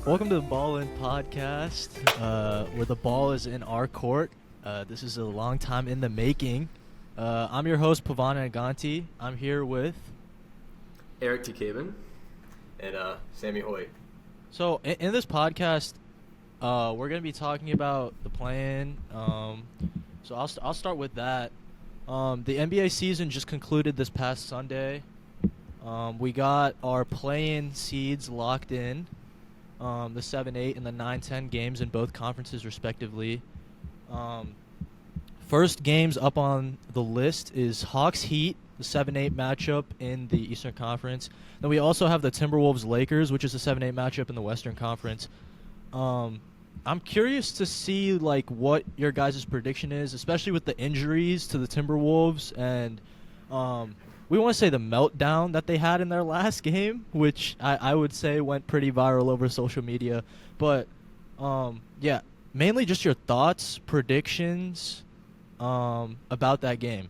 Welcome to the Ball In podcast, where the ball is in our court. This is a long time in the making. I'm your host, Pavan Aganti. I'm here with... Eric T. Caven. And Sammy Hoyt. So, in this podcast, we're going to be talking about the play-in. So, I'll start with that. The NBA season just concluded this past Sunday. We got our play-in seeds locked in. The 7-8 and the 9-10 games in both conferences, respectively. First games up on the list is Hawks Heat, the 7-8 matchup in the Eastern Conference. Then we also have the Timberwolves Lakers, which is a 7-8 matchup in the Western Conference. I'm curious to see what your guys' prediction is, especially with the injuries to the Timberwolves and we want to say the meltdown that they had in their last game, which I would say went pretty viral over social media. But, yeah, mainly just your thoughts, predictions about that game.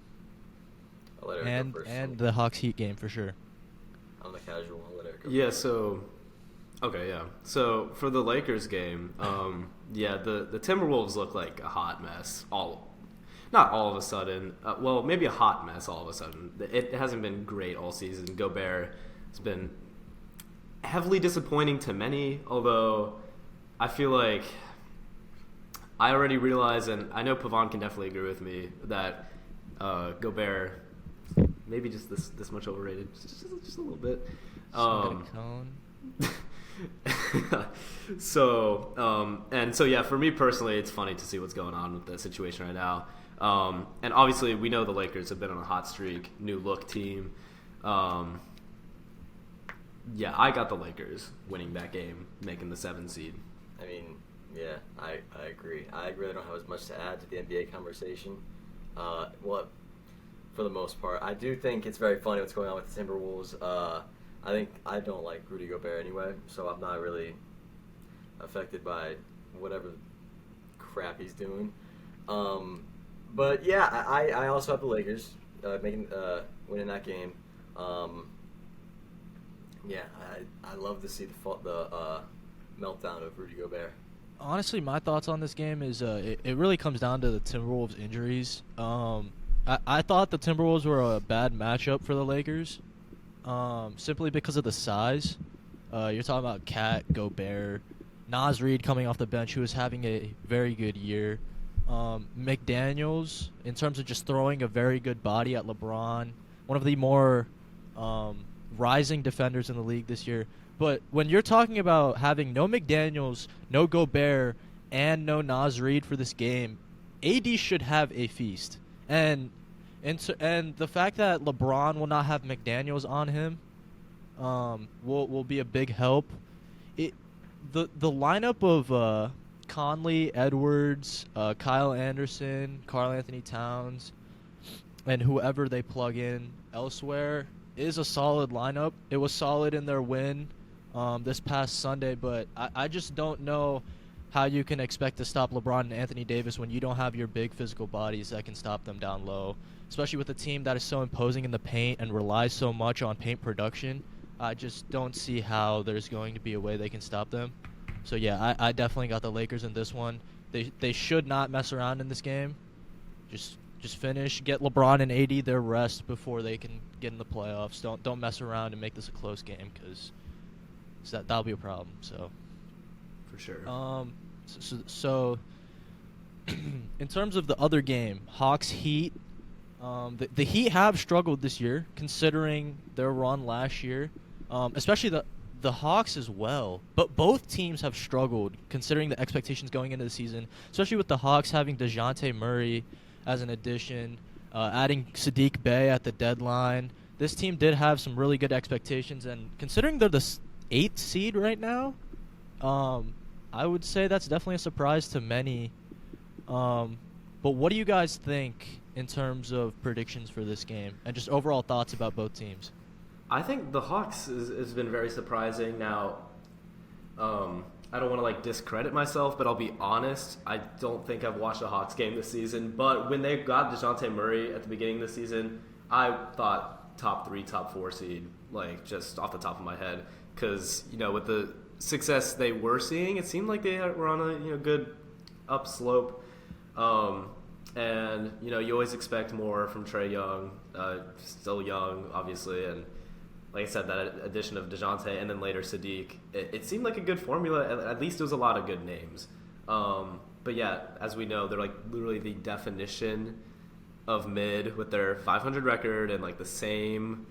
I'll let Eric go first. And the Hawks Heat game, for sure. I'm the casual. I'll let Eric go Yeah, first. So for the Lakers game, the Timberwolves look like a hot mess. Not all of a sudden. Maybe a hot mess all of a sudden. It hasn't been great all season. Gobert has been heavily disappointing to many, although I feel like I already realize, and I know Pavan can definitely agree with me, that Gobert maybe just this much overrated. Just a little bit. For me personally, it's funny to see what's going on with the situation right now. And obviously, we know the Lakers have been on a hot streak, new look team. I got the Lakers winning that game, making the 7 seed. I mean, yeah, I agree. I really don't have as much to add to the NBA conversation. For the most part, I do think it's very funny what's going on with the Timberwolves. I don't like Rudy Gobert anyway, so I'm not really affected by whatever crap he's doing. But yeah, I also have the Lakers winning that game. I love to see the meltdown of Rudy Gobert. Honestly, my thoughts on this game is it really comes down to the Timberwolves injuries. I thought the Timberwolves were a bad matchup for the Lakers, simply because of the size. You're talking about Cat, Gobert, Naz Reid coming off the bench, who is having a very good year. McDaniels, in terms of just throwing a very good body at LeBron, one of the more rising defenders in the league this year. But when you're talking about having no McDaniels, no Gobert, and no Naz Reid for this game, AD should have a feast. And the fact that LeBron will not have McDaniels on him will be a big help. The lineup of Conley, Edwards, Kyle Anderson, Karl Anthony Towns, and whoever they plug in elsewhere is a solid lineup. It was solid in their win this past Sunday, but I just don't know how you can expect to stop LeBron and Anthony Davis when you don't have your big physical bodies that can stop them down low, especially with a team that is so imposing in the paint and relies so much on paint production. I just don't see how there's going to be a way they can stop them. So, yeah, I definitely got the Lakers in this one. They should not mess around in this game. Just finish, get LeBron and AD their rest before they can get in the playoffs. Don't mess around and make this a close game, because that'll be a problem. So, For sure. So in terms of the other game, Hawks Heat, the Heat have struggled this year, considering their run last year, especially the Hawks as well. But both teams have struggled, considering the expectations going into the season, especially with the Hawks having DeJounte Murray as an addition, adding Sadiq Bey at the deadline. This team did have some really good expectations, and considering they're the 8th seed right now, I would say that's definitely a surprise to many. But what do you guys think in terms of predictions for this game and just overall thoughts about both teams? I think the Hawks has been very surprising. Now, I don't want to discredit myself, but I'll be honest. I don't think I've watched a Hawks game this season. But when they got DeJounte Murray at the beginning of the season, I thought top 3, top 4 seed, just off the top of my head. Because, with the success they were seeing, it seemed like they were on a good upslope. And you always expect more from Trae Young, still young, obviously, and like I said, that addition of DeJounte and then later Sadiq, it seemed like a good formula. At least it was a lot of good names. But yeah, as we know, they're like literally the definition of mid with their 500 record and like the same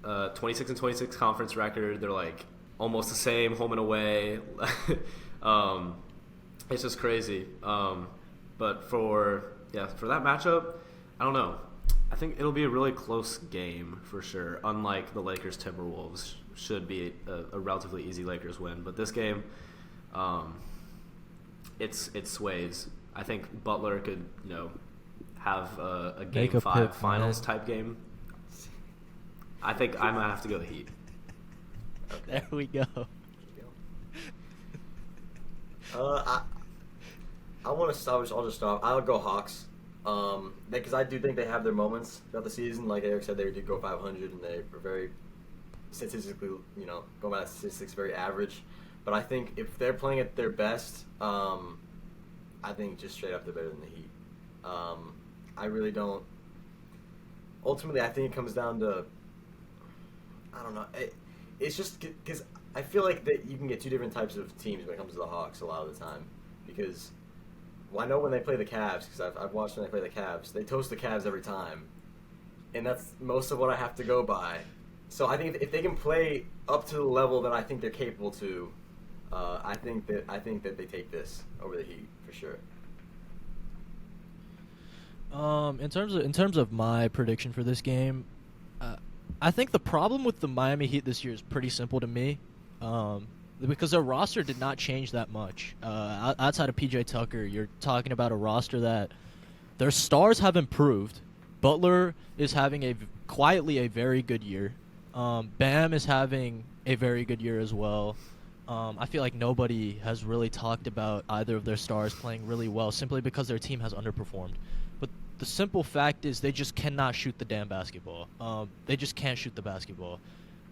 26-26 conference record. They're like almost the same home and away. It's just crazy. But for that matchup, I don't know. I think it'll be a really close game for sure. Unlike the Lakers Timberwolves, should be a relatively easy Lakers win. But this game, it sways. I think Butler could have a game Make a 5 pick, finals man. type game. I think I might have to go the Heat. There we go. I want to start. I'll just start. I'll go Hawks. Because I do think they have their moments throughout the season. Like Eric said, they did go 500, and they were very statistically, going by statistics, very average. But I think if they're playing at their best, I think just straight up they're better than the Heat. I really don't. Ultimately, I think it comes down to, I don't know. It's just because I feel like that you can get two different types of teams when it comes to the Hawks a lot of the time. Because I know when they play the Cavs, because I've watched when they play the Cavs, they toast the Cavs every time. And that's most of what I have to go by. So I think if they can play up to the level that I think they're capable to, I think that they take this over the Heat for sure. In terms of my prediction for this game, I think the problem with the Miami Heat this year is pretty simple to me, because their roster did not change that much. Outside of PJ Tucker, you're talking about a roster that their stars have improved. Butler is having quietly a very good year. Bam is having a very good year as well. I feel like nobody has really talked about either of their stars playing really well simply because their team has underperformed. But the simple fact is they just cannot shoot the damn basketball. They just can't shoot the basketball.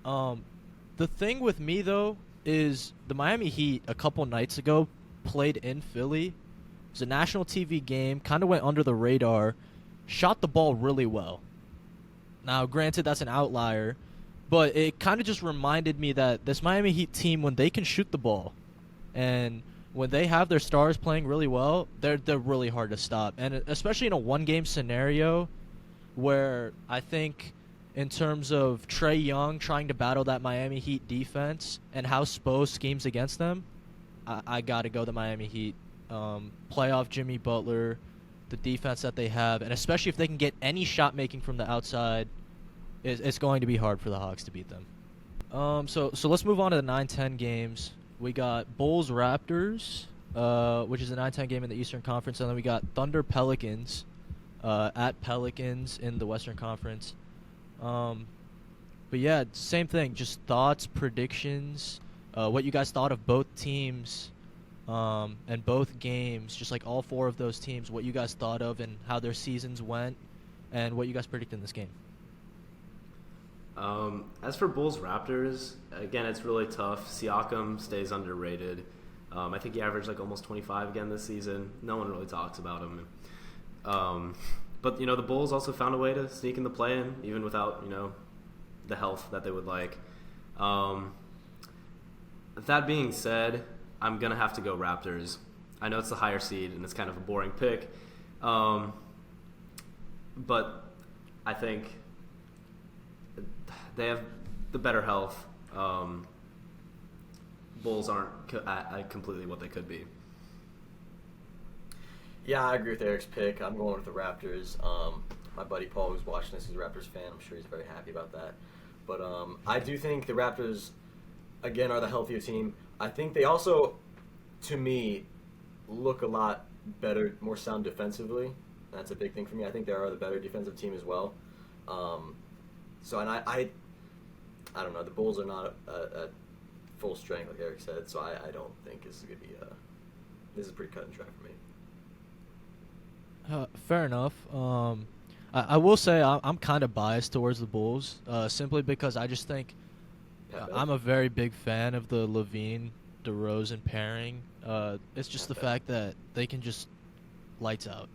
The thing with me, though, is the Miami Heat a couple nights ago played in Philly. It was a national TV game, kind of went under the radar, shot the ball really well. Now, granted, that's an outlier, but it kind of just reminded me that this Miami Heat team, when they can shoot the ball and when they have their stars playing really well, they're really hard to stop. And especially in a one-game scenario where I think in terms of Trae Young trying to battle that Miami Heat defense and how Spo schemes against them, I got to go the Miami Heat. Playoff Jimmy Butler, the defense that they have, and especially if they can get any shot making from the outside, it's going to be hard for the Hawks to beat them. So let's move on to the 9-10 games. We got Bulls Raptors, which is a 9-10 game in the Eastern Conference, and then we got Thunder Pelicans at Pelicans in the Western Conference. But yeah, same thing. Just thoughts, predictions, what you guys thought of both teams, and both games. Just like all four of those teams, what you guys thought of and how their seasons went, and what you guys predict in this game. As for Bulls Raptors, again, it's really tough. Siakam stays underrated. I think he averaged like almost 25 again this season. No one really talks about him. But the Bulls also found a way to sneak in the play-in, even without the health that they would like. That being said, I'm gonna have to go Raptors. I know it's the higher seed and it's kind of a boring pick, but I think they have the better health. Bulls aren't completely what they could be. Yeah, I agree with Eric's pick. I'm going with the Raptors. My buddy Paul, who's watching this, is a Raptors fan. I'm sure he's very happy about that. But I do think the Raptors, again, are the healthier team. I think they also, to me, look a lot better, more sound defensively. That's a big thing for me. I think they are the better defensive team as well. I don't know. The Bulls are not at full strength, like Eric said, so I don't think this is going to be this is pretty cut and dry for me. Fair enough. I will say I'm kind of biased towards the Bulls, simply because I just think I'm a very big fan of the Levine DeRozan pairing. It's just the fact that they can just lights out.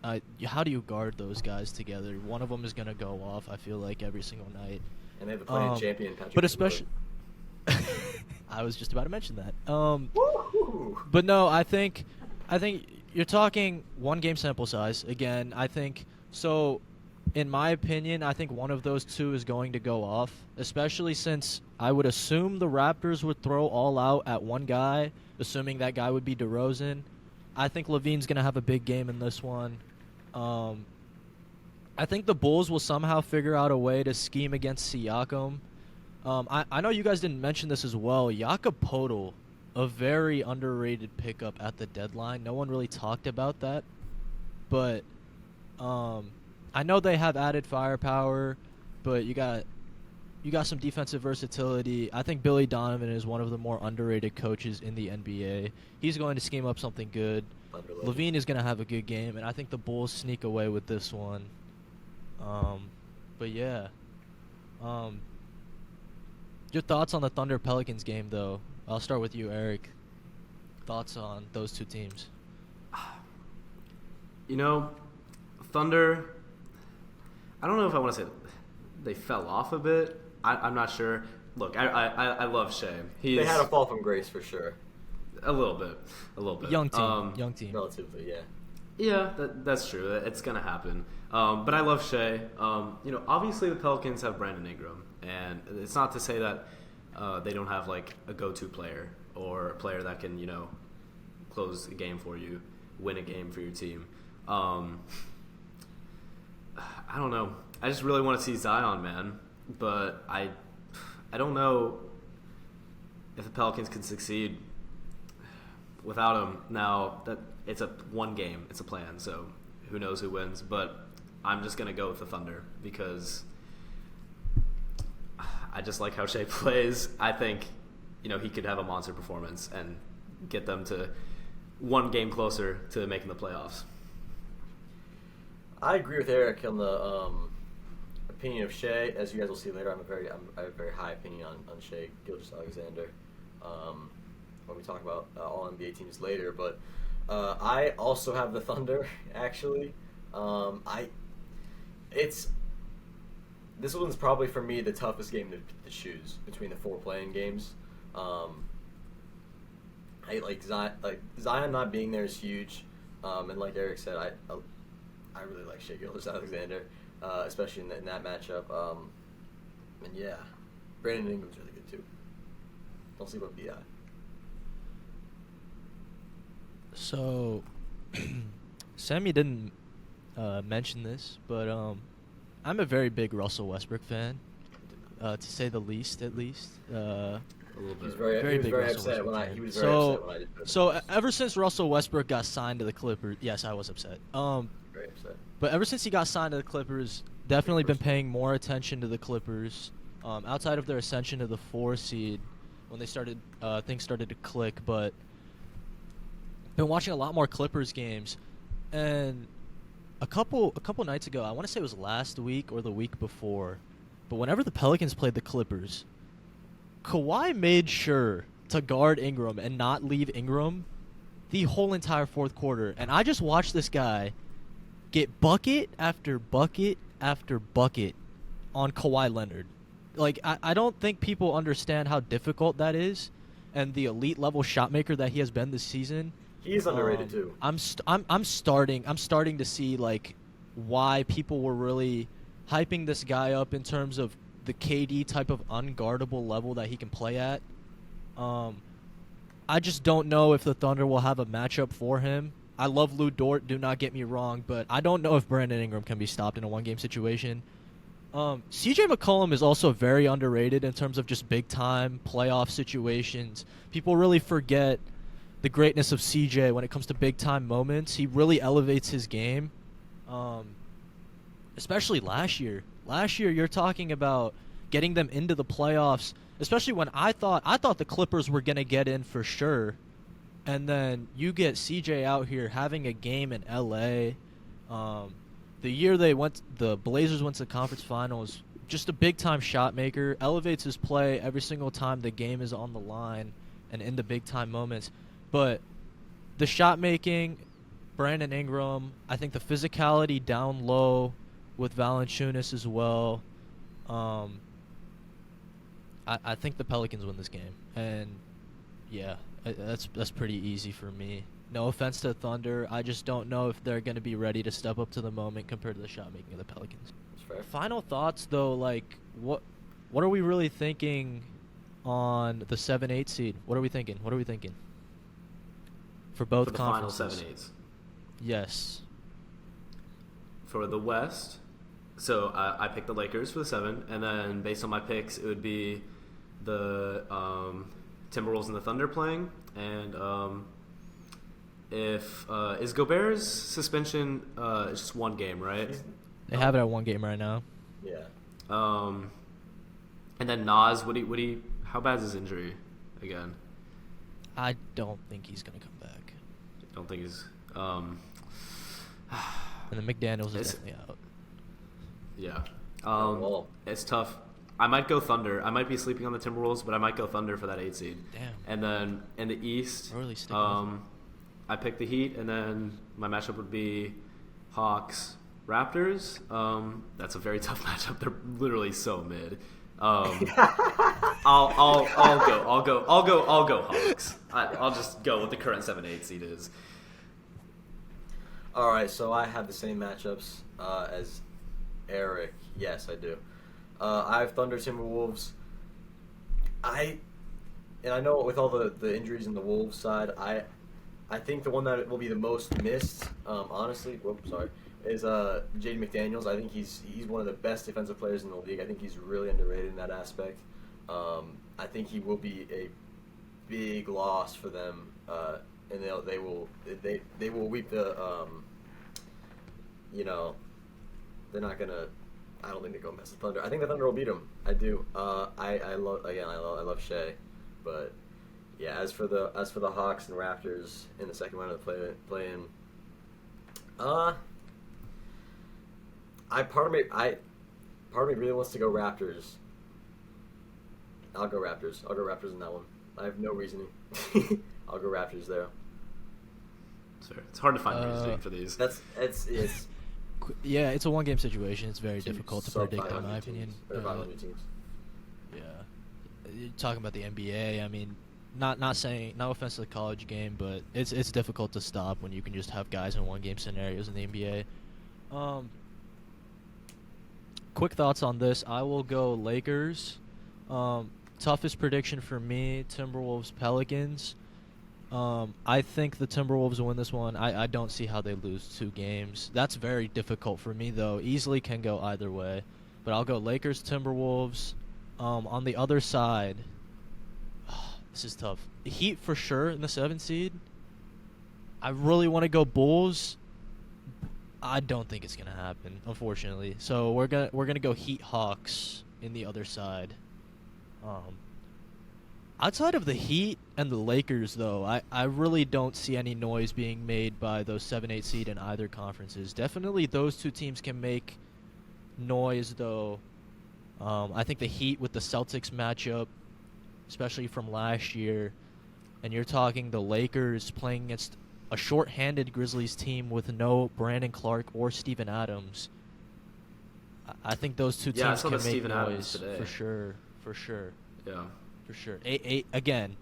How do you guard those guys together? One of them is gonna go off. I feel like every single night. And they have a playing champion, Patrick. But especially, I was just about to mention that. Woo-hoo! But no, I think you're talking 1 game sample size. Again, I think so. In my opinion, I think one of those two is going to go off, especially since I would assume the Raptors would throw all out at one guy, assuming that guy would be DeRozan. I think Levine's going to have a big game in this one. I think the Bulls will somehow figure out a way to scheme against Siakam. I know you guys didn't mention this as well. Jakob Poeltl, a very underrated pickup at the deadline. No one really talked about that. But I know they have added firepower, but you got some defensive versatility. I think Billy Donovan is one of the more underrated coaches in the NBA. He's going to scheme up something good. Levine is going to have a good game, and I think the Bulls sneak away with this one. But yeah. Your thoughts on the Thunder Pelicans game, though? I'll start with you, Eric. Thoughts on those two teams? You know, Thunder, I don't know if I want to say they fell off a bit. I'm not sure. Look, I love Shea. They had a fall from grace for sure. A little bit. Young team. Relatively, yeah. Yeah, that's true. It's gonna happen. But I love Shea. Obviously the Pelicans have Brandon Ingram, and it's not to say that they don't have like a go-to player or a player that can close a game for you, win a game for your team. I don't know. I just really want to see Zion, man. But I don't know if the Pelicans can succeed without him. Now that it's a one game, it's a plan, so who knows who wins. But I'm just gonna go with the Thunder because I just like how Shea plays. I think he could have a monster performance and get them to one game closer to making the playoffs. I agree with Eric on the opinion of Shea. As you guys will see later, I have a very high opinion on Shea Gilgeous-Alexander when we talk about all NBA teams later. But I also have the Thunder, actually. This one's probably for me the toughest game to choose between the 4 playing games. Zion not being there is huge, and like Eric said, I really like Shea Gilgeous-Alexander, especially in that matchup. And yeah, Brandon Ingram's really good too. Don't sleep on BI. So, Sammy didn't mention this, but I'm a very big Russell Westbrook fan, to say the least, at least. A little He was bit. very big Russell upset when Westbrook he was fan. very upset when I did this. So ever since Russell Westbrook got signed to the Clippers, yes, I was upset. Very upset. But ever since he got signed to the Clippers, definitely been paying more attention to the Clippers. Outside of their ascension to the 4 seed, when they started, things started to click. But been watching a lot more Clippers games, and a couple nights ago, I want to say it was last week or the week before, but whenever the Pelicans played the Clippers, Kawhi made sure to guard Ingram and not leave Ingram the whole entire fourth quarter. And I just watched this guy get bucket after bucket after bucket on Kawhi Leonard. Like, I don't think people understand how difficult that is and the elite level shot maker that he has been this season. He's underrated too. I'm starting to see like why people were really hyping this guy up in terms of the KD type of unguardable level that he can play at. I just don't know if the Thunder will have a matchup for him. I love Lou Dort, do not get me wrong, but I don't know if Brandon Ingram can be stopped in a one-game situation. CJ McCollum is also very underrated in terms of just big-time playoff situations. People really forget the greatness of CJ when it comes to big-time moments. He really elevates his game, especially last year. Last year, you're talking about getting them into the playoffs, especially when I thought the Clippers were going to get in for sure. And then you get CJ out here having a game in LA. The year the Blazers went to the conference finals, just a big-time shot maker, elevates his play every single time the game is on the line. and in the big time moments. But the shot making, Brandon Ingram, I think the physicality down low with Valanciunas as well. I think the Pelicans win this game, and yeah, that's pretty easy for me. No offense to Thunder, I just don't know if they're going to be ready to step up to the moment compared to the shot making of the Pelicans. That's fair. Final thoughts though, like what are we really thinking on the 7-8 seed? What are we thinking? For both For the conferences. final 7-8s. Yes. For the West, so I picked the Lakers for the 7, and then based on my picks, it would be the Timberwolves and the Thunder playing, and is Gobert's suspension it's just one game, right? They have it at one game right now. Yeah. And then Nas, how bad is his injury again? I don't think he's going to come back. Don't think he's And then McDaniels is It's- definitely out. yeah. Well. It's tough. I might go Thunder. I might be sleeping on the Timberwolves, but I might go Thunder for that 8 seed. Damn. And then in the East, Really sticking with I picked the Heat, and then my matchup would be Hawks, Raptors. That's a very tough matchup. They're literally so mid. I'll go Hawks. I'll just go with the current 7-8 seed is. All right, so I have the same matchups as Eric. Yes, I do. I have Thunder, Timberwolves. I know with all the injuries in the Wolves side, I think the one that will be the most missed, honestly, is Jaden McDaniels. I think he's one of the best defensive players in the league. I think he's really underrated in that aspect. I think he will be a big loss for them, and they will weep the they're not gonna. I don't think they go mess with Thunder. I think the Thunder will beat them. I do. I love Shea, but yeah. As for the Hawks and Raptors in the second round of the play-in, part of me really wants to go Raptors. I'll go Raptors. I'll go Raptors in that one. I have no reasoning. I'll go Raptors there. Sorry. It's hard to find reasoning for these. It's Yeah, it's a one-game situation. It's very two difficult to sub predict, in 500 my teams, opinion. or 500 teams. Yeah, you're talking about the NBA. I mean, not saying no offense to the college game, but it's difficult to stop when you can just have guys in one-game scenarios in the NBA. Quick thoughts on this. I will go Lakers. Toughest prediction for me: Timberwolves, Pelicans. I think the Timberwolves will win this one. I don't see how they lose 2 games. That's very difficult for me, though. Easily can go either way. But I'll go Lakers, Timberwolves. On the other side, this is tough. Heat for sure in the 7 seed. I really want to go Bulls. I don't think it's gonna happen, unfortunately. So we're gonna go Heat Hawks in the other side. Outside of the Heat and the Lakers, though, I really don't see any noise being made by those 7-8 seed in either conferences. Definitely those 2 teams can make noise, though. I think the Heat with the Celtics matchup, especially from last year, and you're talking the Lakers playing against a short-handed Grizzlies team with no Brandon Clark or Steven Adams. I think those 2 Yeah, I teams saw can the make Steven Adams noise today. for sure. Yeah. For sure. Again,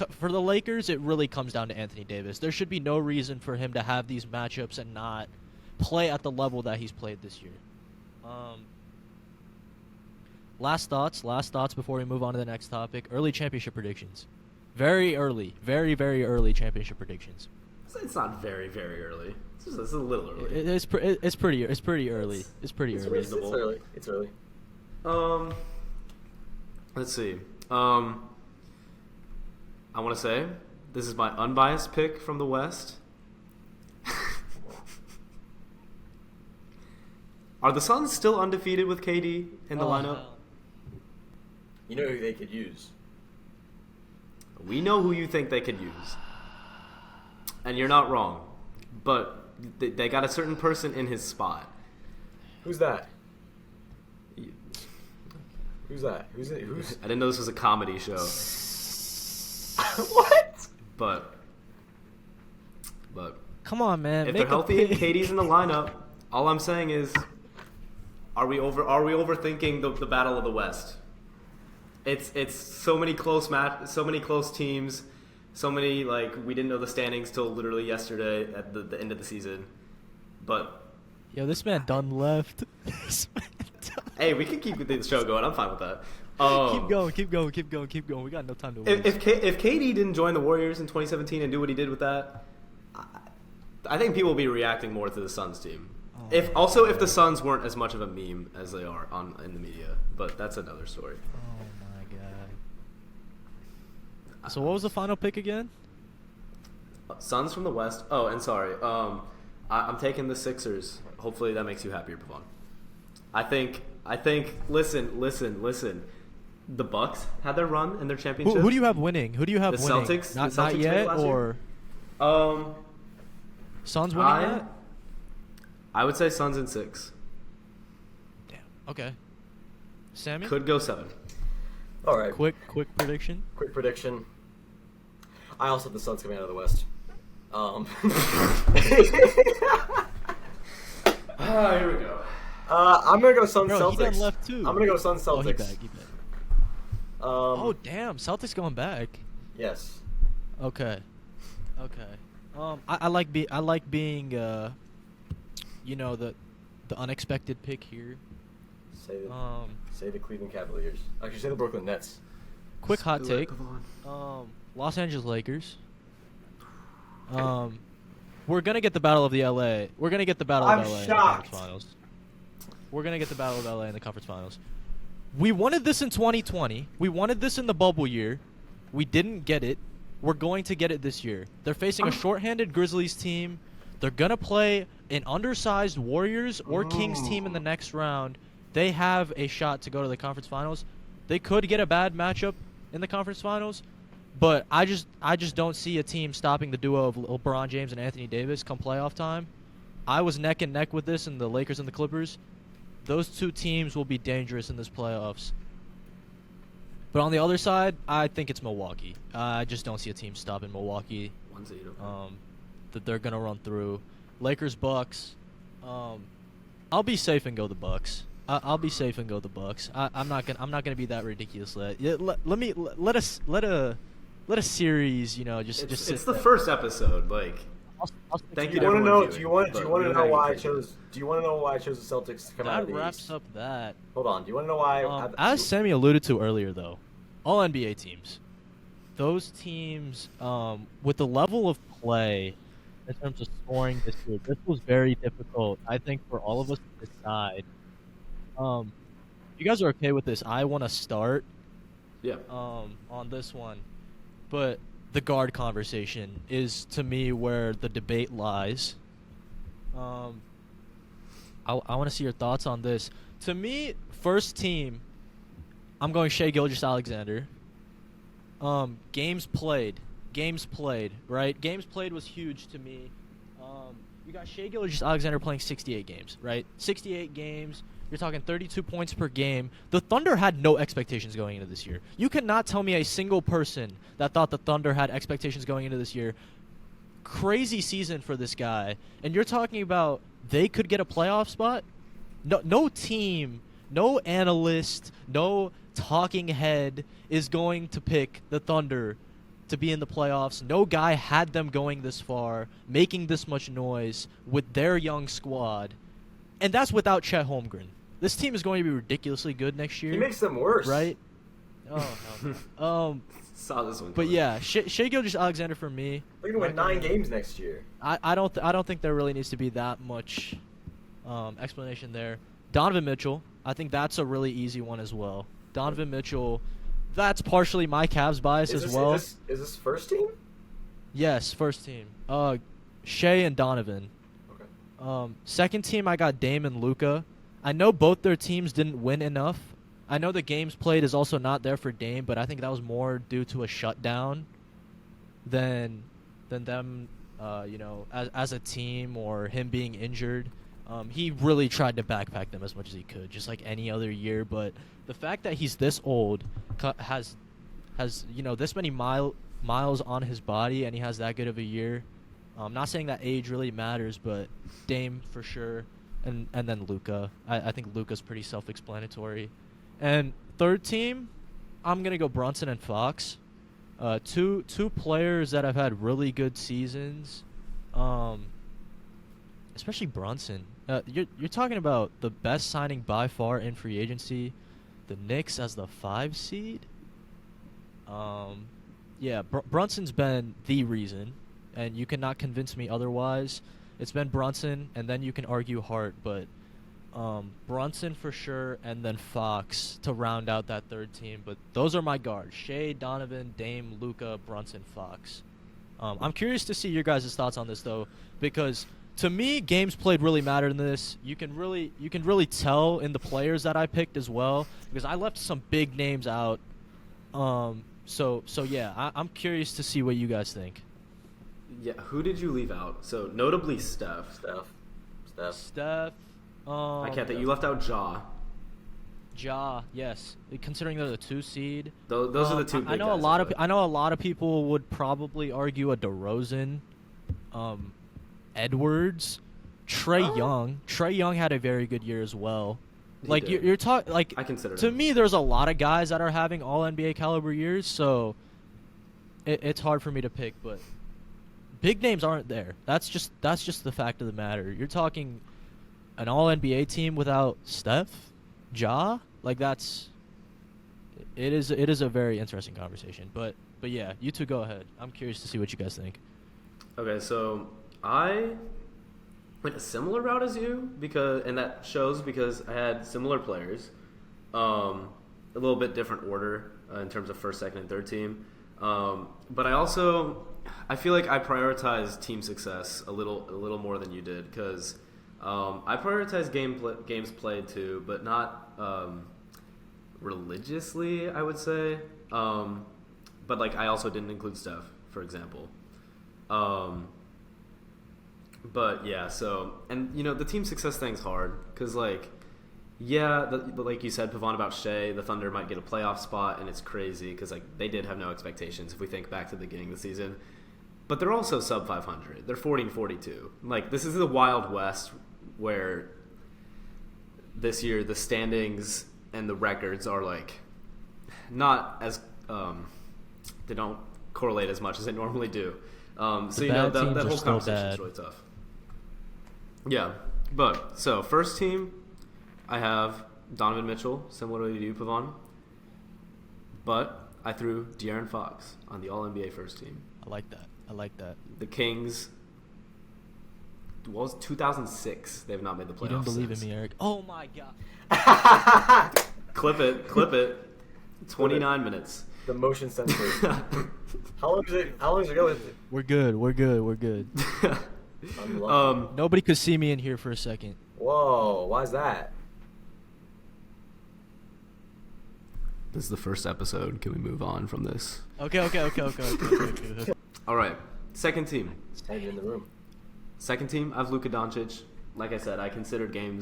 for the Lakers, it really comes down to Anthony Davis. There should be no reason for him to have these matchups and not play at the level that he's played this year. Last thoughts before we move on to the next topic. Early championship predictions. Very early. Very, very early championship predictions. It's not very, very early. It's a little early. It's pretty early. It's pretty early. reasonable. It's early. Let's see. I want to say this is my unbiased pick from the West. Are the Suns still undefeated with KD in the lineup? You know who they could use? We know who you think they could use. And you're not wrong. But they got a certain person in his spot. Who's that? Who's that? Who's it? Who's? I didn't know this was a comedy show. What? But Come on, man. if make they're healthy a and pick. KD's in the lineup, all I'm saying is, are we overthinking the battle of the West? It's so many close so many close teams, so many we didn't know the standings till literally yesterday at the end of the season. But Yo, this man done left. This man done- hey, we can keep the show going. I'm fine with that. Keep going. We got no time to waste. If KD didn't join the Warriors in 2017 and do what he did with that, I think people will be reacting more to the Suns team. Oh, If the Suns weren't as much of a meme as they are in the media, but that's another story. Oh my god. So what was the final pick again? Suns from the West. Oh, and sorry, I'm taking the Sixers. Hopefully that makes you happier, Pavon. I think. Listen. The Bucks had their run in their championship. Who do you have winning? Who do you have The winning? Celtics- Not, the Celtics not made it yet, last year? or Suns winning yet? I would say Suns in 6. Damn. Okay. Sammy? Could go 7. All right. Quick prediction. Quick prediction. I also have the Suns coming out of the West. Here we go. I'm gonna go Suns Bro, Celtics. he done left too. I'm gonna go Suns Oh, Celtics. he back. Oh damn, Celtics going back. Yes. Okay. I like being the unexpected pick here. Say the Cleveland Cavaliers. Actually, say the Brooklyn Nets. Quick hot Screw it, take. Pavon. Los Angeles Lakers. We're gonna get the battle of the LA. We're gonna get the battle of I'm LA in the shocked. conference finals. We're gonna get the battle of LA in the conference finals. We wanted this in 2020. We wanted this in the bubble year. We didn't get it. We're going to get it this year. They're facing a shorthanded Grizzlies team. They're gonna play an undersized Warriors or Kings team in the next round. They have a shot to go to the conference finals. They could get a bad matchup in the conference finals, but I just don't see a team stopping the duo of LeBron James and Anthony Davis come playoff time. I was neck and neck with this in the Lakers and the Clippers. Those two teams will be dangerous in this playoffs. But on the other side, I think it's Milwaukee. I just don't see a team stopping Milwaukee. 1-0. That they're gonna run through. Lakers, Bucks. I'll be safe and go the Bucks. I'll be safe and go the Bucks. I'm not gonna be that ridiculous. Let a series, just It's sit the there. first episode. I'll stick Thank to you Do that. you want to everyone know? viewing, Do you want but to we're know not why I gonna chose? Do you want to know why I chose the Celtics to come out That of the wraps East? up that. Hold on. Do you want to know why? As Sammy alluded to earlier, though, all NBA teams, those teams with the level of play in terms of scoring this year, this was very difficult, I think, for all of us to decide. If you guys are okay with this, I want to start Yeah. on this one, but the guard conversation is to me where the debate lies. I want to see your thoughts on this. To me, first team, I'm going Shai Gilgeous-Alexander. Games played, right? Games played was huge to me. You got Shai Gilgeous-Alexander playing 68 games, right? 68 games. You're talking 32 points per game. The Thunder had no expectations going into this year. You cannot tell me a single person that thought the Thunder had expectations going into this year. Crazy season for this guy. And you're talking about they could get a playoff spot? No team, no analyst, no talking head is going to pick the Thunder to be in the playoffs. No guy had them going this far, making this much noise with their young squad. And that's without Chet Holmgren. This team is going to be ridiculously good next year. He makes them worse, right? Oh no. Saw this one. But coming. yeah, Shai Gilgeous-Alexander for me. They're gonna win 9 games next year. I don't think there really needs to be that much explanation there. Donovan Mitchell, I think that's a really easy one as well. Donovan Mitchell, that's partially my Cavs bias as well. Is this first team? Yes, first team. Shai and Donovan. Okay. Second team, I got Dame and Luka. I know both their teams didn't win enough. I know the games played is also not there for Dame, but I think that was more due to a shutdown than them, as a team or him being injured. He really tried to backpack them as much as he could, just like any other year. But the fact that he's this old has this many miles on his body and he has that good of a year. I'm not saying that age really matters, but Dame for sure, and then Luka. I think Luka's pretty self-explanatory. And third team, I'm gonna go Brunson and Fox. Two players that have had really good seasons. Especially Brunson. You're talking about the best signing by far in free agency, the Knicks as the 5 seed. Yeah, Brunson's been the reason, and you cannot convince me otherwise. It's been Brunson, and then you can argue Hart, but Brunson for sure, and then Fox to round out that third team. But those are my guards: Shea, Donovan, Dame, Luka, Brunson, Fox. I'm curious to see your guys' thoughts on this though, because to me, games played really matter in this. You can really tell in the players that I picked as well, because I left some big names out. So yeah, I'm curious to see what you guys think. Yeah, who did you leave out? So notably Steph. Steph. I can't think. You left out Ja. Yes. Considering they're the 2 seed. Those are the two. Big I know guys, I know a lot of people would probably argue a DeRozan, Edwards, Trae Young. Trae Young had a very good year as well. Like you're talking like I consider to him. me, there's a lot of guys that are having all NBA caliber years, so it's hard for me to pick. But big names aren't there. That's just the fact of the matter. You're talking an all NBA team without Steph, Ja. Like it is a very interesting conversation. But yeah, you two go ahead. I'm curious to see what you guys think. Okay, so I went a similar route as you and that shows because I had similar players, a little bit different order in terms of first, second, and third team. But I feel like I prioritized team success a little more than you did because I prioritized games played too, but not religiously, I would say. But like I also didn't include Steph, for example. But yeah, so and the team success thing's hard because like like you said, Pavon, about Shea, the Thunder might get a playoff spot, and it's crazy because like they did have no expectations if we think back to the beginning of the season. But they're also sub 500. They're 40-42. Like this is the Wild West where this year the standings and the records are like not as they don't correlate as much as they normally do. So that whole conversation is really tough. Yeah, but so first team, I have Donovan Mitchell, similar to you, Pavon. But I threw De'Aaron Fox on the All-NBA first team. I like that. The Kings. What was it, 2006? They have not made the playoffs. You don't believe since. in me, Eric? Oh my God. Clip it. 29 minutes. The motion sensor. How long does it go? We're good. I'm lucky. Nobody could see me in here for a second. Whoa, why is that? This is the first episode. Can we move on from this? Okay. All right. Second team. Standing in the room. Second team, I have Luka Doncic. Like I said, I considered team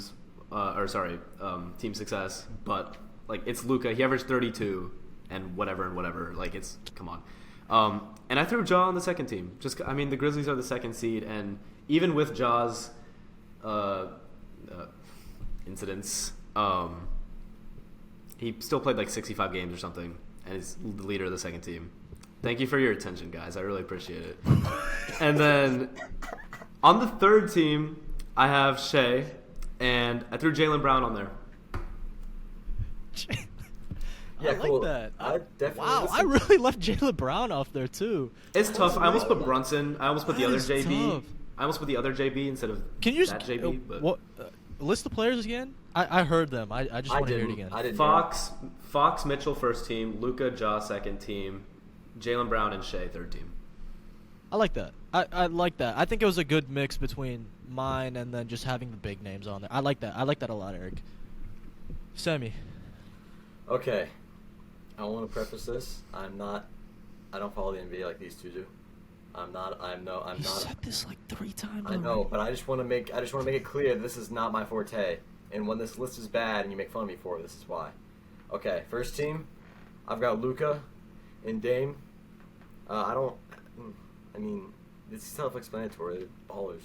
success, but like it's Luka. He averaged 32 and whatever. Like it's come on. And I threw Ja on the second team. The Grizzlies are the second seed, and even with Ja's incidents, he still played like 65 games or something, and is the leader of the second team. Thank you for your attention, guys. I really appreciate it. And then on the third team, I have Shea, and I threw Jaylen Brown on there. Yeah, I cool. like that. I definitely Wow, I really left Jaylen Brown off there too. It's tough. I almost put Brunson. I almost put the That other is JB. tough. I almost put the other JB instead of Can you that just JB. But what list the players again? I heard them. I just want to hear it again. I didn't. Fox, Mitchell first team, Luka, Ja second team, Jaylen Brown and Shea third team. I like that. I like that. I think it was a good mix between mine and then just having the big names on there. I like that. I like that a lot, Eric. Sammy. Okay. I want to preface this. I don't follow the NBA like these two do. I'm not. You said this like 3 times. I know, but I just want to make it clear this is not my forte. And when this list is bad and you make fun of me for it, this is why. Okay, first team, I've got Luka and Dame. I don't. I mean, it's self-explanatory. They're ballers.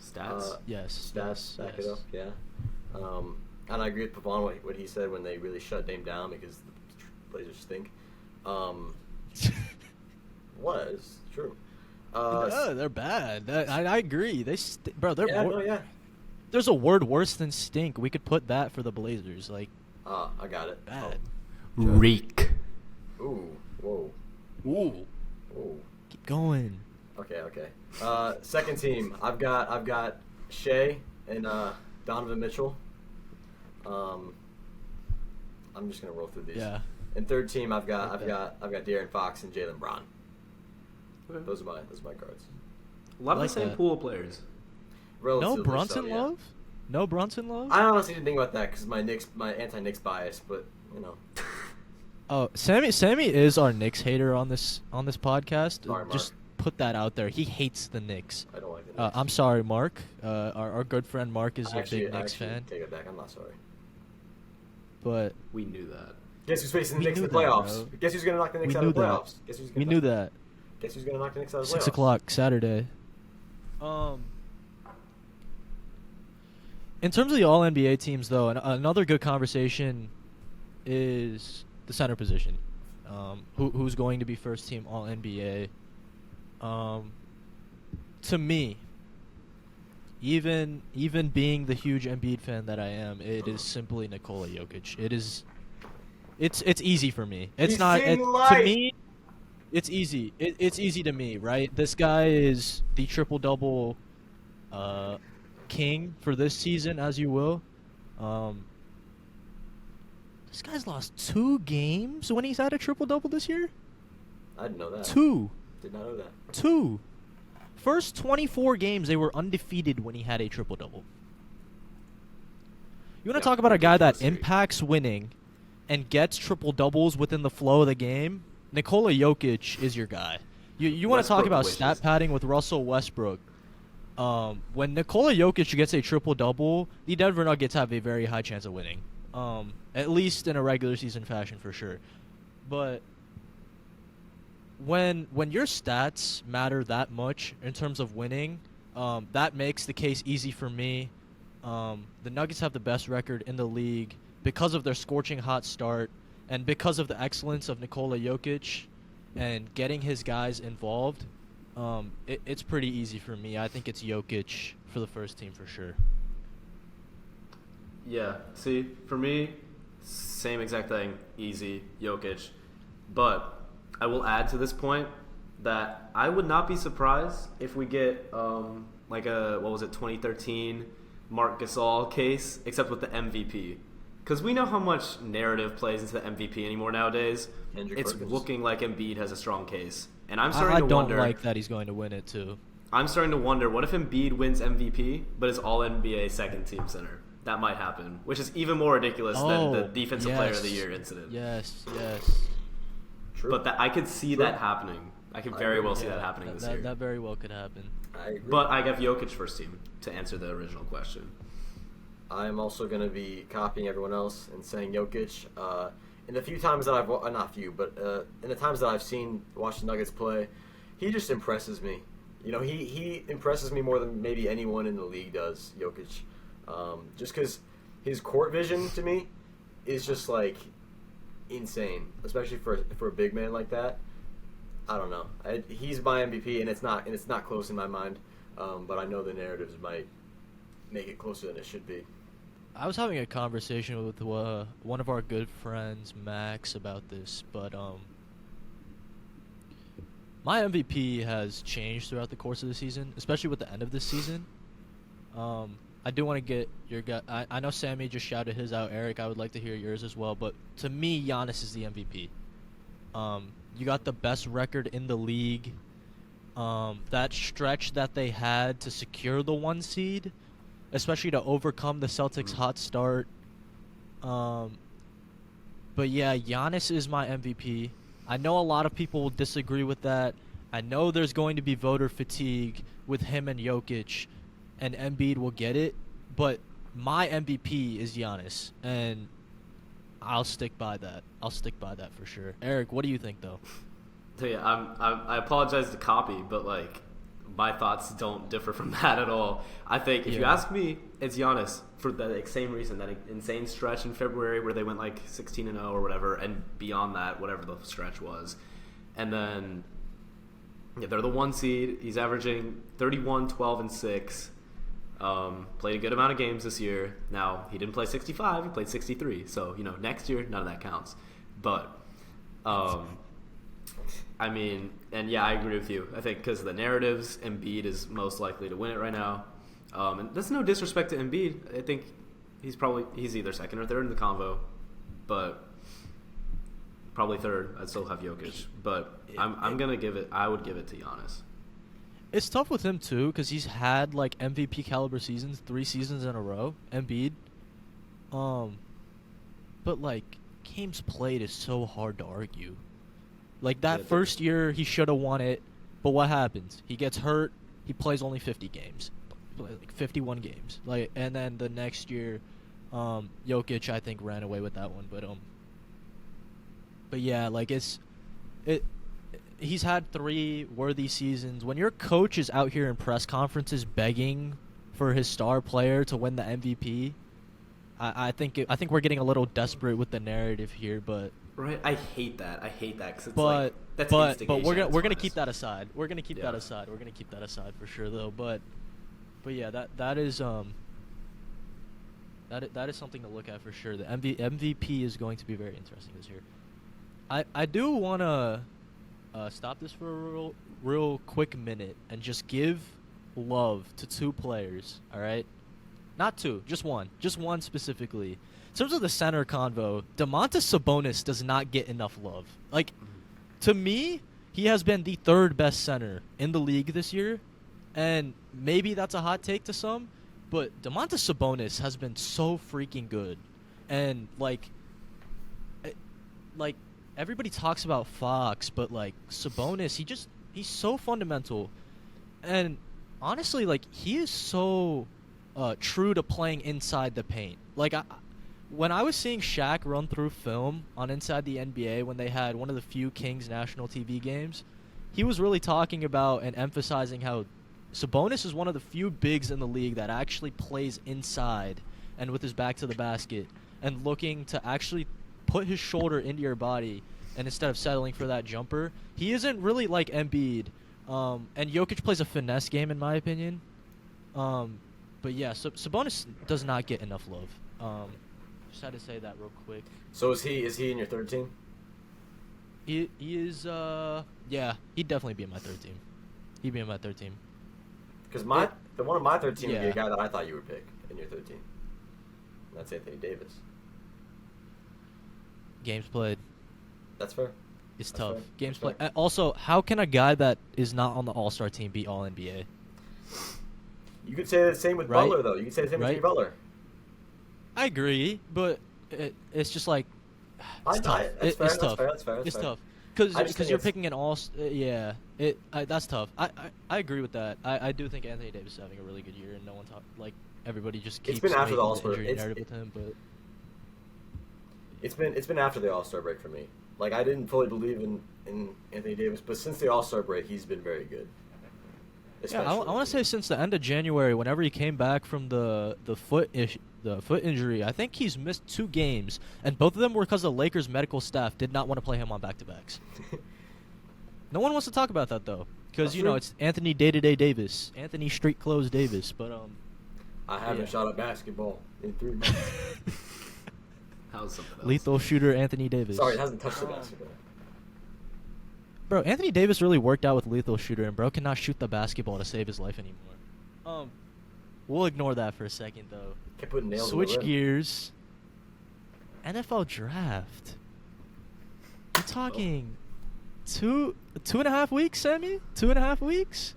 Stats. Yes. Stats back it up. Yeah. And I agree with Pavon what he said when they really shut Dame down because the Blazers stink. Was true. No, they're bad. I agree. Bro, they're yeah, more, no, yeah. there's a word worse than stink. We could put that for the Blazers. Like, I got it. bad. Reek. Oh. Ooh. Whoa. Ooh. Ooh. Keep going. Okay. Second team, I've got Shea and Donovan Mitchell. I'm just gonna roll through these. Yeah. And third team, I've got Okay. De'Aaron Fox and Jaylen Brown. Okay. Those are my guards. A lot of Like the same that. pool of players. Relatively No Brunson so, yeah. love? No Brunson love? I honestly didn't think about that because my anti-Knicks bias, but you know. Oh, Sammy is our Knicks hater on this podcast. Sorry, Mark. Just put that out there. He hates the Knicks. I don't like the Knicks. I'm sorry, Mark. Our good friend Mark is a big Knicks actually fan. take it back. I'm not sorry. But We knew that. Guess who's facing the We Knicks in knew the that, playoffs? bro. Guess who's gonna knock the Knicks We out of the knew that. playoffs? Guess who's we knew that. Guess who's gonna knock the Knicks out of the playoffs? 6 o'clock Saturday. In terms of the All NBA teams, though, another good conversation is the center position. Who's going to be first team All NBA? To me, even being the huge Embiid fan that I am, it is simply Nikola Jokic. It's easy for me. It's He's not seeing to light. me. It's easy. It's easy to me, right? This guy is the triple double king for this season, as you will. This guy's lost 2 games when he's had a triple double this year. I didn't know that. 2. Did not know that. 2. First 24 games, they were undefeated when he had a triple double. You want to Yeah, talk about a guy that ridiculous. impacts winning and gets triple doubles within the flow of the game? Nikola Jokic is your guy. You want to talk Westbrook about wishes. stat padding with Russell Westbrook? When Nikola Jokic gets a triple double, the Denver Nuggets have a very high chance of winning. At least in a regular season fashion for sure. But when your stats matter that much in terms of winning, that makes the case easy for me. The Nuggets have the best record in the league because of their scorching hot start and because of the excellence of Nikola Jokic and getting his guys involved. It's pretty easy for me. I think it's Jokic for the first team for sure. Yeah. See, for me, same exact thing. Easy, Jokic. But I will add to this point that I would not be surprised if we get like a 2013 Marc Gasol case, except with the MVP. Because we know how much narrative plays into the MVP anymore nowadays. Kendrick It's Perkins. looking like Embiid has a strong case, and I'm I starting to don't wonder. like that he's going to win it too. I'm starting to wonder, what if Embiid wins MVP, but is All NBA second team center? That might happen, which is even more ridiculous than the Defensive Player of the Year incident. Yes. True. But I could see True. that happening. I could I very agree. well see Yeah, that happening this that, year. that very well could happen. I agree. But I have Jokic first team to answer the original question. I'm also going to be copying everyone else and saying Jokic. In the few times that I've not few, but in the times that I've seen watch the Nuggets play, he just impresses me. You know, he impresses me more than maybe anyone in the league does. Jokic, just because his court vision to me is just like insane, especially for a big man like that. I don't know. He's my MVP, and it's not close in my mind. But I know the narratives might make it closer than it should be. I was having a conversation with one of our good friends, Max, about this, but my MVP has changed throughout the course of the season, especially with the end of this season. I do want to get your gut. I know Sammy just shouted his out. Eric, I would like to hear yours as well. But to me, Giannis is the MVP. You got the best record in the league. That stretch that they had to secure the 1 seed, especially to overcome the Celtics' hot start. But yeah, Giannis is my MVP. I know a lot of people will disagree with that. I know there's going to be voter fatigue with him and Jokic, and Embiid will get it. But my MVP is Giannis, and I'll stick by that. I'll stick by that for sure. Eric, what do you think, though? So yeah, I apologize to copy, but like my thoughts don't differ from that at all. I think if you Yeah. ask me, it's Giannis for the like, same reason, that insane stretch in February where they went like 16-0 or whatever, and beyond that, whatever the stretch was, and then yeah, they're the 1 seed. He's averaging 31, 12, and 6. Played a good amount of games this year. Now he didn't play 65; he played 63. So next year none of that counts. But I mean, and yeah, I agree with you. I think because of the narratives, Embiid is most likely to win it right now. And that's no disrespect to Embiid. I think he's either second or third in the convo, but probably third. I'd still have Jokic, but I'm gonna give it. I would give it to Giannis. It's tough with him too because he's had like MVP caliber seasons 3 seasons in a row. Embiid, but like games played is so hard to argue. Like that Yeah, first year he should have won it, but what happens? He gets hurt. He plays only 50 games, like 51 games. Like, and then the next year, Jokic I think ran away with that one. But yeah, like he's had 3 worthy seasons. When your coach is out here in press conferences begging for his star player to win the MVP, I think we're getting a little desperate with the narrative here, but. Right, I hate that. Because it's But like that's but instigation we're at its gonna finest. keep that aside. We're gonna keep Yeah. that aside. We're gonna keep that aside for sure though. But yeah, that is that is something to look at for sure. The MVP is going to be very interesting this year. I do wanna stop this for a real quick minute and just give love to 2 players. All right, not 2, just one specifically. In terms of the center convo, Domantas Sabonis does not get enough love. Like, to me, he has been the 3rd best center in the league this year, and maybe that's a hot take to some, but Domantas Sabonis has been so freaking good, and like everybody talks about Fox, but like Sabonis, he's so fundamental, and honestly, like he is so true to playing inside the paint. Like when I was seeing Shaq run through film on Inside the NBA when they had one of the few Kings national TV games, he was really talking about and emphasizing how Sabonis is one of the few bigs in the league that actually plays inside and with his back to the basket and looking to actually put his shoulder into your body, and instead of settling for that jumper. He isn't really like Embiid, and Jokic plays a finesse game in my opinion. But yeah, Sabonis does not get enough love. Just had to say that real quick. So is he in your 3rd team? He is yeah, he'd definitely be in my 3rd team. He'd be in my 3rd team. Because the one of my 3rd team would be Yeah. a guy that I thought you would pick in your 3rd team. And that's Anthony Davis. Games played. That's fair. It's That's tough. fair. Games That's played. fair. Also, how can a guy that is not on the All-Star team be All NBA? You could say the same with Right. Butler, though. You could say the same with Right. Jimmy Butler. I agree, but it's just like it's That's tough. fair. It's That's tough. fair. That's fair. That's It's fair. tough I just because think you're it's- picking an all. Yeah, that's tough. I agree with that. I do think Anthony Davis is having a really good year, and no one everybody just keeps been after making the All-Star. injury It's- narrative with him, but It's been after the All-Star break for me. Like, I didn't fully believe in Anthony Davis, but since the All-Star break, he's been very good. yeah, I want to say since the end of January, whenever he came back from the foot injury, I think he's missed 2 games, and both of them were because the Lakers medical staff did not want to play him on back-to-backs. No one wants to talk about that though, because That's true. it's Anthony Day-to-Day Davis, Anthony Street Clothes Davis, but I haven't Yeah. shot a basketball in 3 months. That was something else. lethal shooter Anthony Davis. Sorry, it hasn't touched the basketball. Bro, Anthony Davis really worked out with lethal shooter, and bro cannot shoot the basketball to save his life anymore. We'll ignore that for a second though. Kept putting nails in Switch the rim. gears. NFL draft. We're talking 2.5 weeks, Sammy. 2.5 weeks.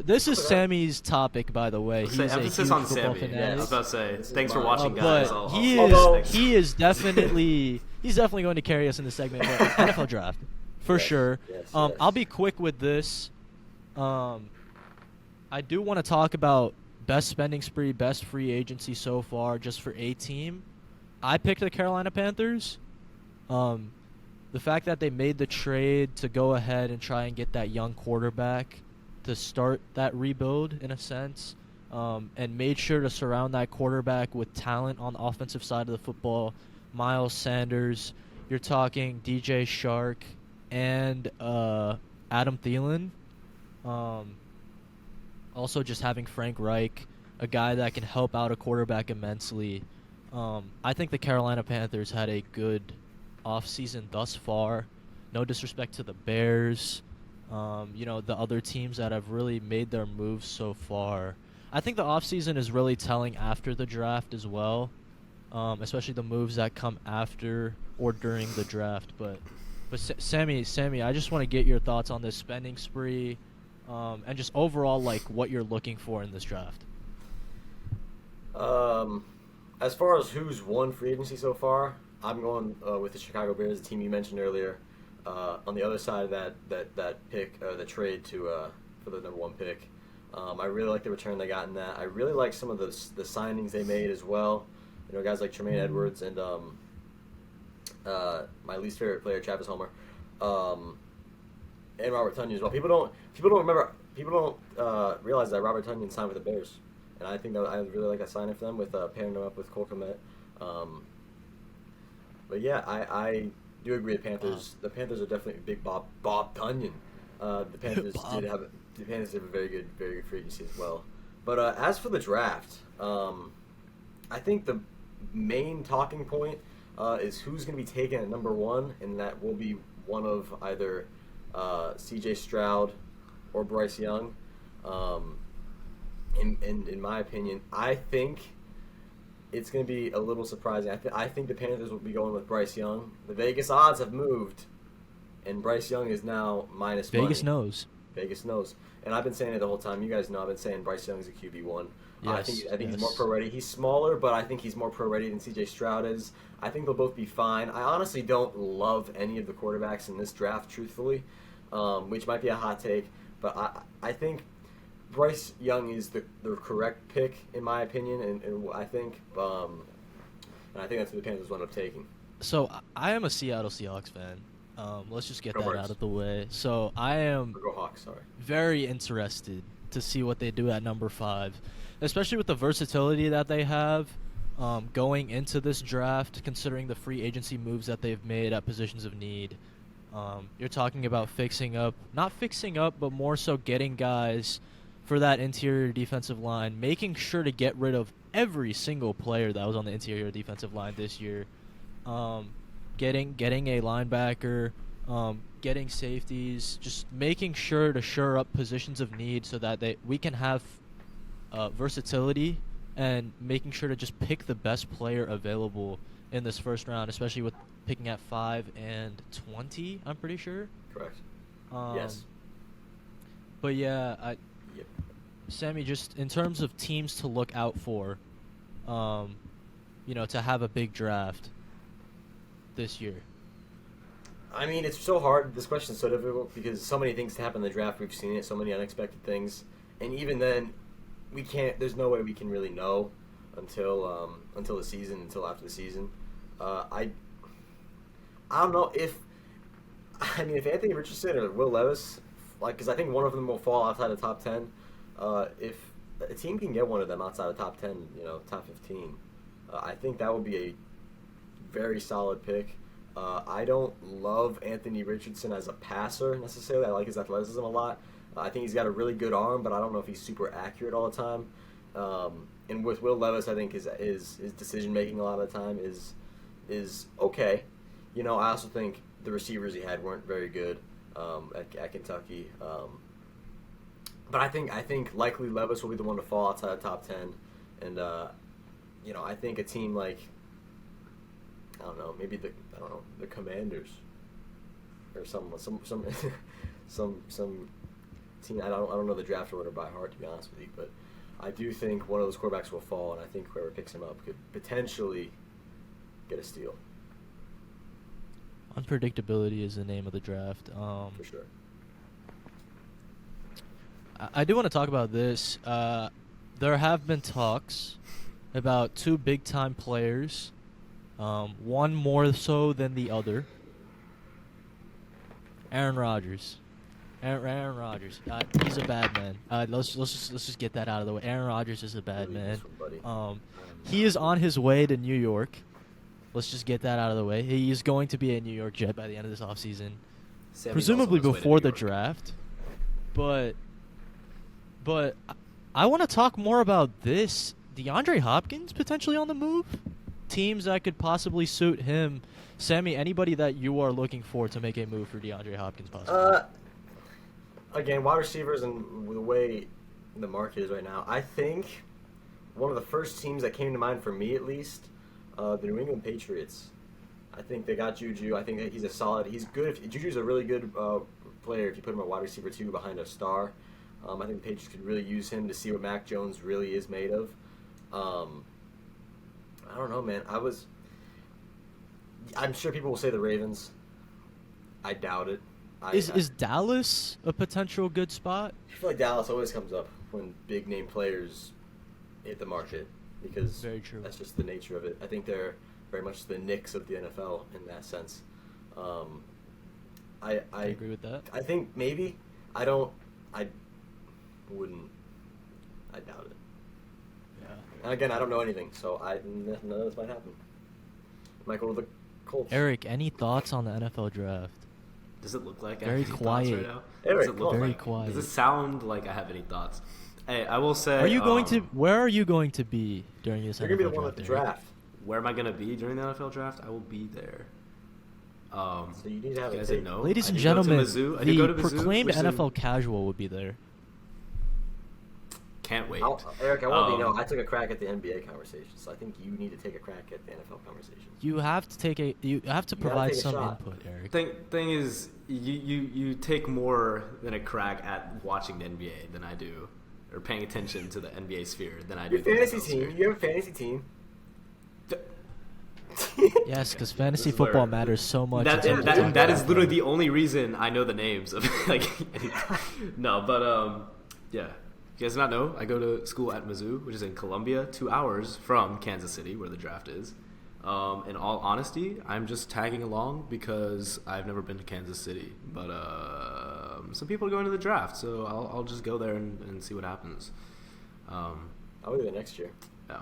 This is Sammy's topic, by the way. Let's He's say a emphasis huge on football Sammy. fanatic. Yeah, I was about to say, This is thanks for mine. watching, guys. But I'll he say is thanks. he is definitely going to carry us in the segment. But NFL draft for Yes, sure. yes, I'll yes. be quick with this. I do want to talk about best spending spree, best free agency so far, just for a team. I picked the Carolina Panthers. the fact that they made the trade to go ahead and try and get that young quarterback to start that rebuild in a sense, and made sure to surround that quarterback with talent on the offensive side of the football. Miles Sanders, you're talking DJ Shark and Adam Thielen. Also, just having Frank Reich, a guy that can help out a quarterback immensely. I think the Carolina Panthers had a good offseason thus far. No disrespect to the Bears, the other teams that have really made their moves so far. I think the offseason is really telling after the draft as well, especially the moves that come after or during the draft. But Sammy, I just want to get your thoughts on this spending spree, and just overall like what you're looking for in this draft. As far as who's won free agency so far, I'm going with the Chicago Bears, the team you mentioned earlier. On the other side of that pick, the trade for the number 1 pick, I really like the return they got in that. I really like some of the signings they made as well. Guys like Tremaine Edwards and my least favorite player, Travis Homer, and Robert Tonyan as well. People don't realize that Robert Tonyan signed with the Bears. And I think that I really like that signing for them with pairing them up with Cole Kmet. But yeah, I do agree. The Panthers are definitely a big Bob Tonyan. The Panthers did have a very good free agency as well. But as for the draft, I think the main talking point is who's going to be taken at number 1, and that will be one of either C.J. Stroud or Bryce Young. In my opinion, I think it's going to be a little surprising. I think the Panthers will be going with Bryce Young. The Vegas odds have moved, and Bryce Young is now minus money. Vegas knows. Vegas knows. And I've been saying it the whole time. You guys know I've been saying Bryce Young is a QB1. Yes, I think he's more pro ready. He's smaller, but I think he's more pro ready than C.J. Stroud is. I think they'll both be fine. I honestly don't love any of the quarterbacks in this draft, truthfully, which might be a hot take. But I think Bryce Young is the correct pick, in my opinion, and I think that's who the Panthers will end up taking. So I am a Seattle Seahawks fan. Let's just get Go that Birds. out of the way. So I am Or go Hawks, sorry. very interested to see what they do at number 5, especially with the versatility that they have going into this draft, considering the free agency moves that they've made at positions of need. You're talking about not fixing up, but more so getting guys for that interior defensive line, making sure to get rid of every single player that was on the interior defensive line this year. Getting a linebacker, getting safeties, just making sure to shore up positions of need so that we can have versatility, and making sure to just pick the best player available in this first round, especially with picking at 5 and 20, I'm pretty sure. Correct. Yes. But yeah, Yep. Sammy, just in terms of teams to look out for, to have a big draft this year. I mean, it's so hard. This question is so difficult because so many things happen in the draft. We've seen it, so many unexpected things, and even then, we can't. There's no way we can really know until the season, until after the season. I don't know if Anthony Richardson or Will Levis, because I think one of them will fall outside the top 10. If a team can get one of them outside the top 10, top 15, I think that would be a very solid pick. I don't love Anthony Richardson as a passer necessarily. I like his athleticism a lot. I think he's got a really good arm, but I don't know if he's super accurate all the time. And with Will Levis, I think his decision making a lot of the time is okay. I also think the receivers he had weren't very good at Kentucky. But I think likely Levis will be the one to fall outside the top 10, and I think a team like maybe the Commanders or some team. I don't know the draft order by heart, to be honest with you, but I do think one of those quarterbacks will fall, and I think whoever picks him up could potentially get a steal. Unpredictability is the name of the draft. For sure. I do want to talk about this. There have been talks about 2 big-time players, one more so than the other, Aaron Rodgers. Aaron Rodgers. He's a bad man. Let's just get that out of the way. Aaron Rodgers is a bad Really man. useful, buddy. He is on his way to New York. Let's just get that out of the way. He is going to be a New York Jet by the end of this offseason. Sammy's Presumably also on his way to before New the York. draft. But I want to talk more about this. DeAndre Hopkins potentially on the move? Teams that could possibly suit him. Sammy, anybody that you are looking for to make a move for DeAndre Hopkins possibly? Again, wide receivers and the way the market is right now, I think one of the first teams that came to mind for me, at least, the New England Patriots. I think they got Juju. I think that he's good. Juju's a really good player if you put him at wide receiver 2 behind a star. I think the Patriots could really use him to see what Mac Jones really is made of. I don't know, man. I'm sure people will say the Ravens. I doubt it. Is Dallas a potential good spot? I feel like Dallas always comes up when big name players hit the market because Very true. that's just the nature of it. I think they're very much the Knicks of the NFL in that sense. I agree with that. I think maybe I wouldn't. I doubt it. Yeah. And again, I don't know anything, so none of this might happen. Might go to the Colts. Eric, any thoughts on the NFL draft? Does it look like I Very have any quiet. thoughts right now? Eric, Does it look very like, quiet. Does it sound like I have any thoughts? Hey, I will say. Are you going to? Where are you going to be during this You're NFL gonna be the one at the Eric? draft, Where am I gonna be during the NFL draft? I will be there. so you need to have You a guys tape. didn't know? Ladies I and did go to gentlemen, Mizzou. I did go the to Mizzou, proclaimed which is in- NFL casual would be there. Can't wait. Eric, I want you to know Um, I took a crack at the NBA conversation, so I think you need to take a crack at the NFL conversation. You have to take you have to You gotta provide take a some shot. input, Eric. Thing is, you take more than a crack at watching the NBA than I do, or paying attention to the NBA sphere than I do. Your the fantasy NFL team. sphere. You have a fantasy team. Yes, because fantasy This is football where- matters so much. That, in and terms that, of and that is talking literally about the only reason I know the names of like. No, but yeah. You guys not know? I go to school at Mizzou, which is in Columbia, 2 hours from Kansas City, where the draft is. In all honesty, I'm just tagging along because I've never been to Kansas City. But some people are going to the draft, so I'll just go there and see what happens. I'll be there next year. Yeah.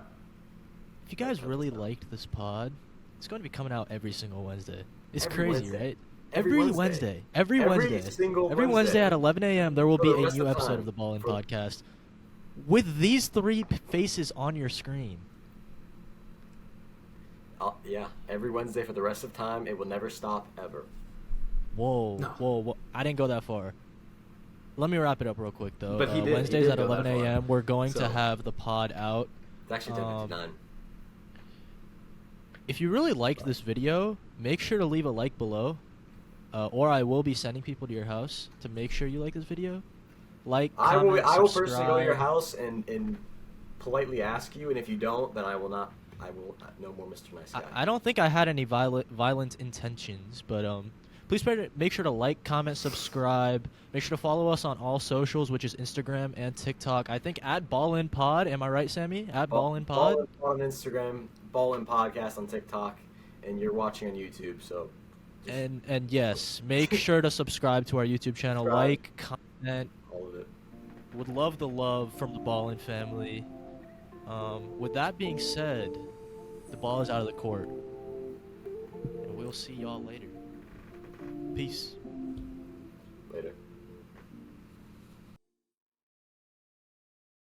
If you guys really liked this pod, it's going to be coming out every single Wednesday. It's Every crazy, Wednesday. right? Every Wednesday. Wednesday. Every Every Wednesday. single Every Wednesday Wednesday. at 11 a.m. there will For be the a rest new of episode time. of the Ball In For- Podcast with these three faces on your screen. Yeah, every Wednesday for the rest of time. It will never stop ever. Whoa, No. whoa! I didn't go that far. Let me wrap it up real quick though. But he did- he Wednesdays did at go that 11 far. a.m. We're going to So- have the pod out. It's actually 10:59. If you really liked this video, make sure to leave a like below, or I will be sending people to your house to make sure you like this video. Like, I will. comment, I will personally go to your subscribe. house and politely ask you, and if you don't, then I will not. I will no more Mr. Nice Guy. I don't think I had any violent intentions, but please make sure to like, comment, subscribe. Make sure to follow us on all socials, which is Instagram and TikTok. I think at BallInPod. Am I right, Sammy? At BallInPod. Ball on Instagram, Ball in Podcast on TikTok, and you're watching on YouTube. So, just And yes, make sure to subscribe to our YouTube channel. Subscribe. Like, comment. all of it. Would love the love from the Ballin family. With that being said, the ball is out of the court. And we'll see y'all later. Peace.